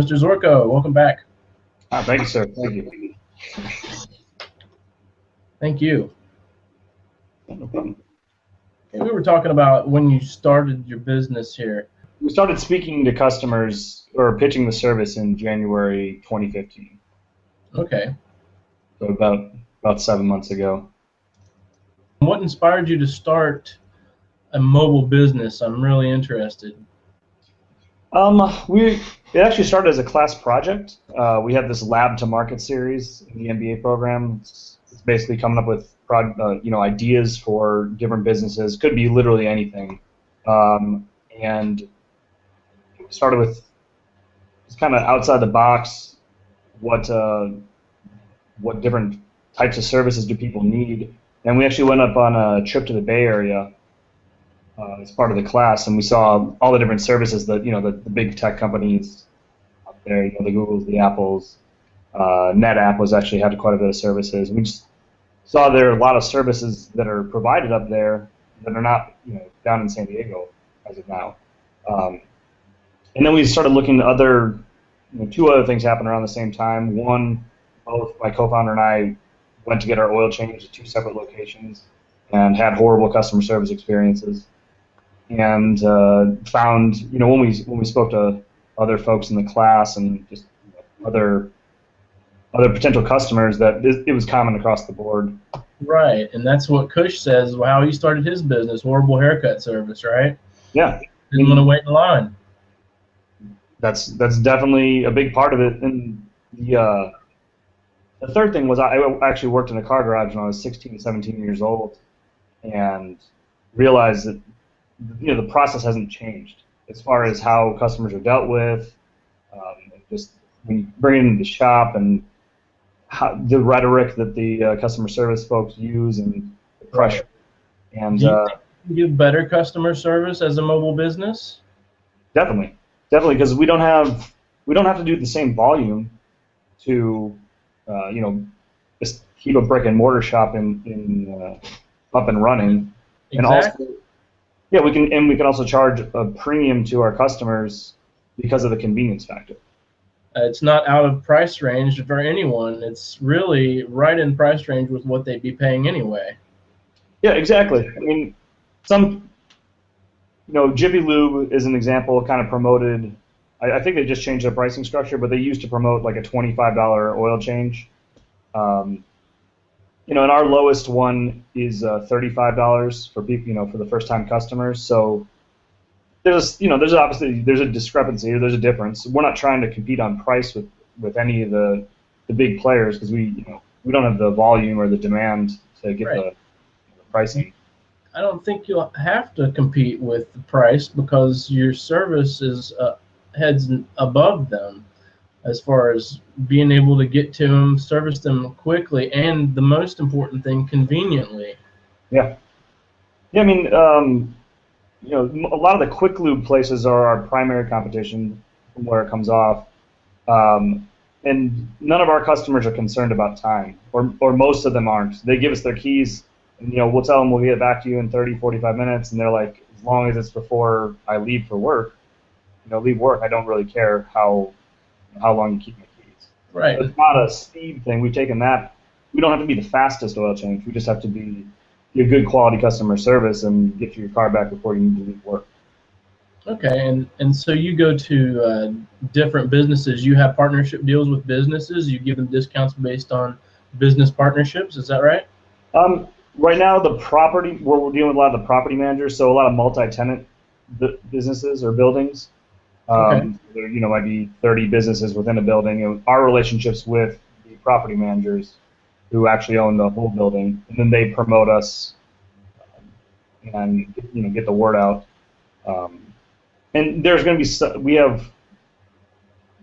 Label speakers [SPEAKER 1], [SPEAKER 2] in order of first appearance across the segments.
[SPEAKER 1] Mr. Zorko, welcome back.
[SPEAKER 2] Thank you, sir. Thank you.
[SPEAKER 1] Thank you.
[SPEAKER 2] No problem.
[SPEAKER 1] We were talking about when you started your business here.
[SPEAKER 2] We started speaking to customers or pitching the service in January 2015.
[SPEAKER 1] Okay.
[SPEAKER 2] So about 7 months ago.
[SPEAKER 1] What inspired you to start a mobile business? I'm really interested.
[SPEAKER 2] It actually started as a class project. We have this lab to market series in the MBA program. It's basically coming up with ideas for different businesses. Could be literally anything. And it started with just kind of outside the box. What different types of services do people need? And we actually went up on a trip to the Bay Area as part of the class, and we saw all the different services that the big tech companies out there, the Googles, the Apples. NetApp was actually had quite a bit of services. We just saw there are a lot of services that are provided up there that are not down in San Diego as of now. And then we started looking at two other things happened around the same time. One, both my co-founder and I went to get our oil changed at two separate locations and had horrible customer service experiences. And found, when we spoke to other folks in the class and just other potential customers, that it was common across the board.
[SPEAKER 1] Right, and that's what Kush says. How he started his business, horrible haircut service, right?
[SPEAKER 2] Yeah.
[SPEAKER 1] Didn't want to wait in line.
[SPEAKER 2] That's definitely a big part of it. And the third thing was I actually worked in a car garage when I was 16, 17 years old, and realized that the process hasn't changed as far as how customers are dealt with. Just when you bring it into the shop and the rhetoric that the customer service folks use and the pressure. And
[SPEAKER 1] do you think you give better customer service as a mobile business?
[SPEAKER 2] Definitely, because we don't have to do the same volume to just keep a brick and mortar shop in up and running.
[SPEAKER 1] Exactly.
[SPEAKER 2] And also, yeah, we can also charge a premium to our customers because of the convenience factor.
[SPEAKER 1] It's not out of price range for anyone. It's really right in price range with what they'd be paying anyway.
[SPEAKER 2] Yeah, exactly. I mean, Jiffy Lube is an example, kind of promoted. I think they just changed their pricing structure, but they used to promote like a $25 oil change. And our lowest one is $35 for people, for the first-time customers. So there's a discrepancy, or there's a difference. We're not trying to compete on price with any of the big players because we don't have the volume or the demand to get the pricing.
[SPEAKER 1] I don't think you'll have to compete with the price because your service is heads above them as far as being able to get to them, service them quickly, and the most important thing, conveniently.
[SPEAKER 2] Yeah. Yeah, I mean, a lot of the quick lube places are our primary competition from where it comes off. And none of our customers are concerned about time, or most of them aren't. They give us their keys, and we'll tell them we'll get back to you in 30, 45 minutes, and they're like, as long as it's before I leave for work, leave work, I don't really care how long you keep my keys.
[SPEAKER 1] Right.
[SPEAKER 2] So it's not a speed thing. We've taken that. We don't have to be the fastest oil change. We just have to be a good quality customer service and get your car back before you need to leave work.
[SPEAKER 1] Okay, and so you go to different businesses. You have partnership deals with businesses. You give them discounts based on business partnerships. Is that right?
[SPEAKER 2] Right now, we're dealing with a lot of the property managers, so a lot of multi-tenant businesses or buildings.
[SPEAKER 1] Okay.
[SPEAKER 2] There, might be 30 businesses within a building. And our relationships with the property managers who actually own the whole building, and then they promote us and get the word out. And there's going to be we have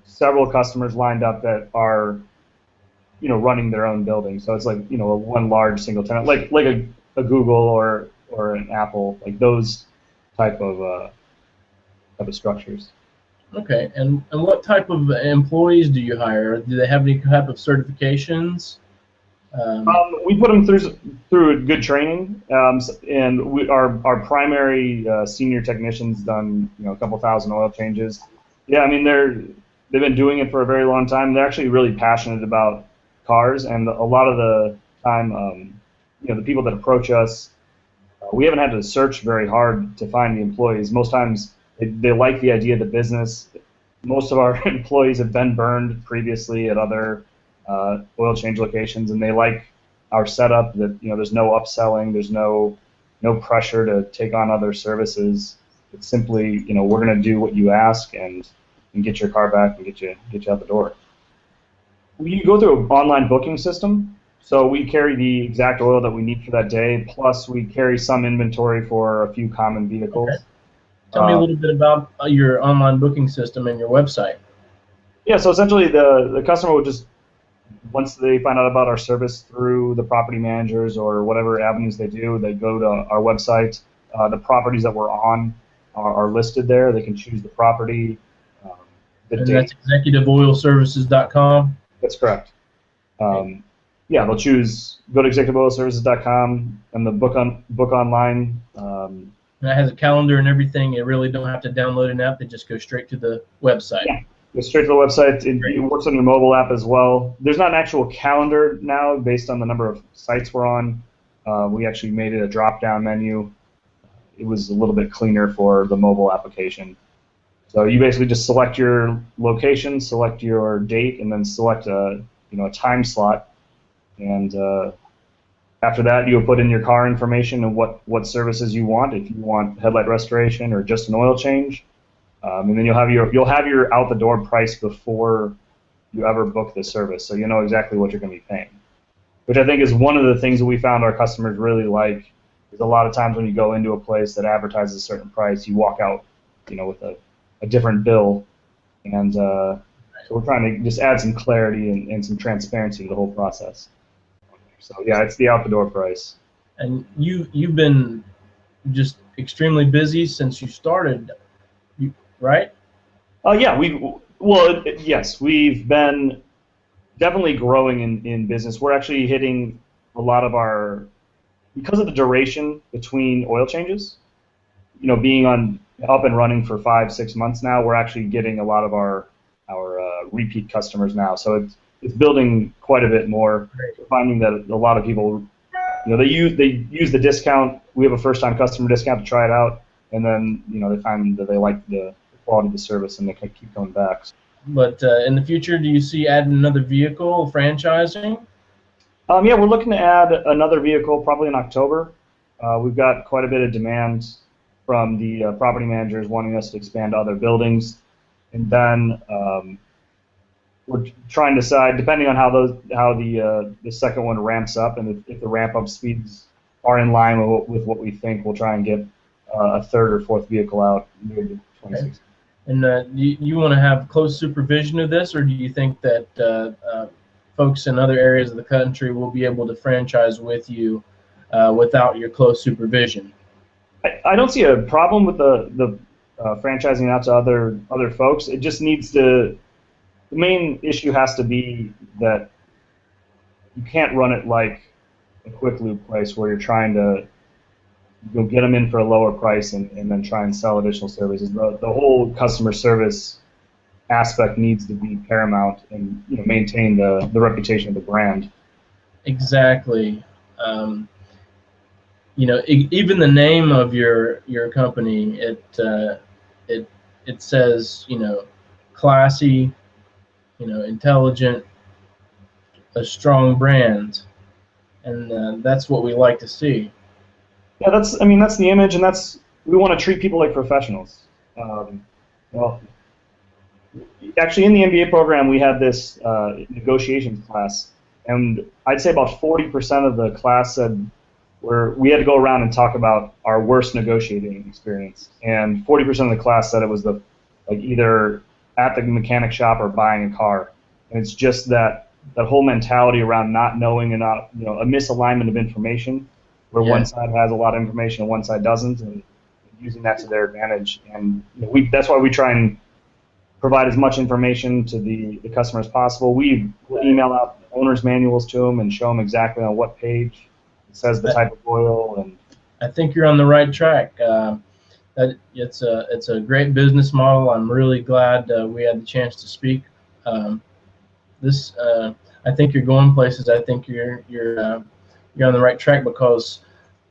[SPEAKER 2] several customers lined up that are running their own building. So it's like one large single tenant, like a Google or an Apple, like those type of structures.
[SPEAKER 1] Okay, and what type of employees do you hire? Do they have any type of certifications?
[SPEAKER 2] We put them through good training, and our primary senior technicians done a couple thousand oil changes. Yeah, I mean they've been doing it for a very long time. They're actually really passionate about cars, and a lot of the time, the people that approach us, we haven't had to search very hard to find the employees. Most times, they like the idea of the business. Most of our employees have been burned previously at other oil change locations, and they like our setup. That there's no upselling, there's no pressure to take on other services. It's simply, we're going to do what you ask and get your car back and get you out the door. We go through an online booking system, so we carry the exact oil that we need for that day, plus we carry some inventory for a few common vehicles.
[SPEAKER 1] Okay. Tell me a little bit about your online booking system and your website.
[SPEAKER 2] Yeah, so essentially the customer would just, once they find out about our service through the property managers or whatever avenues they do, they go to our website. The properties that we're on are listed there. They can choose the property, the
[SPEAKER 1] and
[SPEAKER 2] date.
[SPEAKER 1] That's executiveoilservices.com?
[SPEAKER 2] That's correct. Yeah, they'll go to executiveoilservices.com and the book online.
[SPEAKER 1] And it has a calendar and everything. You really don't have to download an app. They just go straight to the website.
[SPEAKER 2] Yeah, go straight to the website. It works on your mobile app as well. There's not an actual calendar now based on the number of sites we're on. We actually made it a drop-down menu. It was a little bit cleaner for the mobile application. So you basically just select your location, select your date, and then select a time slot. And after that, you'll put in your car information and what services you want. If you want headlight restoration or just an oil change, and then you'll have your out the door price before you ever book the service, so you know exactly what you're going to be paying. Which I think is one of the things that we found our customers really like. Is a lot of times when you go into a place that advertises a certain price, you walk out, with a different bill, and so we're trying to just add some clarity and some transparency to the whole process. So yeah, it's the out the door price.
[SPEAKER 1] And you've been just extremely busy since you started, right?
[SPEAKER 2] Yeah, yes, we've been definitely growing in business. We're actually hitting a lot of our, because of the duration between oil changes, being up and running for 5-6 months now, we're actually getting a lot of our repeat customers now. So it's building quite a bit more. We're finding that a lot of people, they use the discount. We have a first-time customer discount to try it out, and then they find that they like the quality of the service and they can keep coming back.
[SPEAKER 1] But in the future, do you see adding another vehicle, franchising?
[SPEAKER 2] Yeah, we're looking to add another vehicle probably in October. We've got quite a bit of demand from the property managers wanting us to expand to other buildings, and then we're trying to decide, depending on how the second one ramps up, and if the ramp up speeds are in line with what we think, we'll try and get a third or fourth vehicle out near the 2016.
[SPEAKER 1] And do you want to have close supervision of this, or do you think that folks in other areas of the country will be able to franchise with you without your close supervision?
[SPEAKER 2] I don't see a problem with the franchising out to other folks. It just needs to. The main issue has to be that you can't run it like a quick lube place where you're trying to get them in for a lower price and then try and sell additional services. The whole customer service aspect needs to be paramount and maintain the reputation of the brand.
[SPEAKER 1] Exactly. Even the name of your company, it says classy, intelligent, a strong brand, and that's what we like to see.
[SPEAKER 2] Yeah, that's the image, and we want to treat people like professionals. Well, actually, in the MBA program, we had this negotiations class, and I'd say about 40% of the class said we had to go around and talk about our worst negotiating experience, and 40% of the class said it was either at the mechanic shop or buying a car, and it's just that whole mentality around not knowing and not a misalignment of information, where one side has a lot of information and one side doesn't, and using that to their advantage. And that's why we try and provide as much information to the customer as possible. We email out owner's manuals to them and show them exactly on what page it says the type of oil. And
[SPEAKER 1] I think you're on the right track. It's a great business model. I'm really glad we had the chance to speak. Um, this I think you're going places. I think you're on the right track, because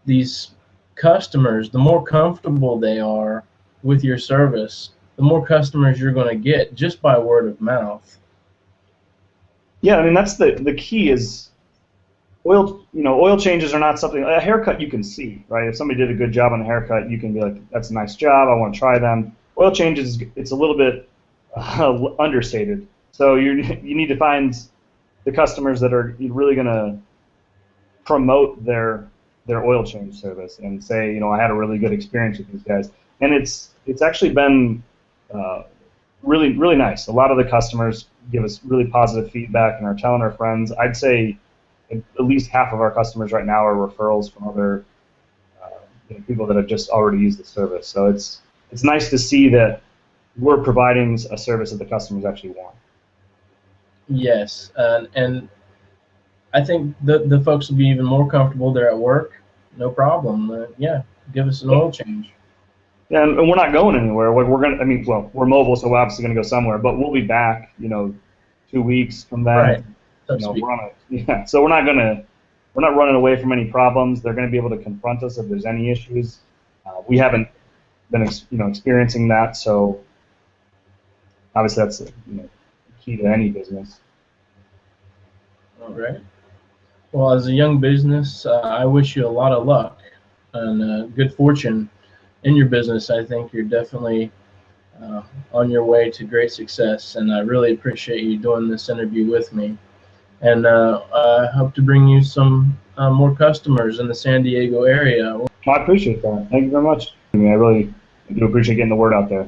[SPEAKER 1] these customers, the more comfortable they are with your service, the more customers you're going to get just by word of mouth.
[SPEAKER 2] Yeah, I mean that's the key is oil changes are not something, a haircut you can see, right? If somebody did a good job on a haircut, you can be like, that's a nice job, I want to try them. Oil changes, it's a little bit understated. So you need to find the customers that are really going to promote their oil change service and say, I had a really good experience with these guys. And it's actually been really, really nice. A lot of the customers give us really positive feedback and are telling our friends. I'd say at least half of our customers right now are referrals from other people that have just already used the service. So it's nice to see that we're providing a service that the customers actually want.
[SPEAKER 1] Yes, and I think the folks will be even more comfortable. They're at work, no problem. Yeah, give us an oil change.
[SPEAKER 2] Yeah, and we're not going anywhere. We're gonna. I mean, well, we're mobile, so we're obviously gonna go somewhere. But we'll be back. 2 weeks from then.
[SPEAKER 1] Right.
[SPEAKER 2] We're on yeah. So we're not running away from any problems. They're gonna be able to confront us if there's any issues. We haven't been experiencing that, so obviously that's key to any business.
[SPEAKER 1] All right. Well, as a young business, I wish you a lot of luck and good fortune in your business. I think you're definitely on your way to great success, and I really appreciate you doing this interview with me. And I hope to bring you some more customers in the San Diego area.
[SPEAKER 2] Well, I appreciate that. Thank you very much. I really do appreciate getting the word out there.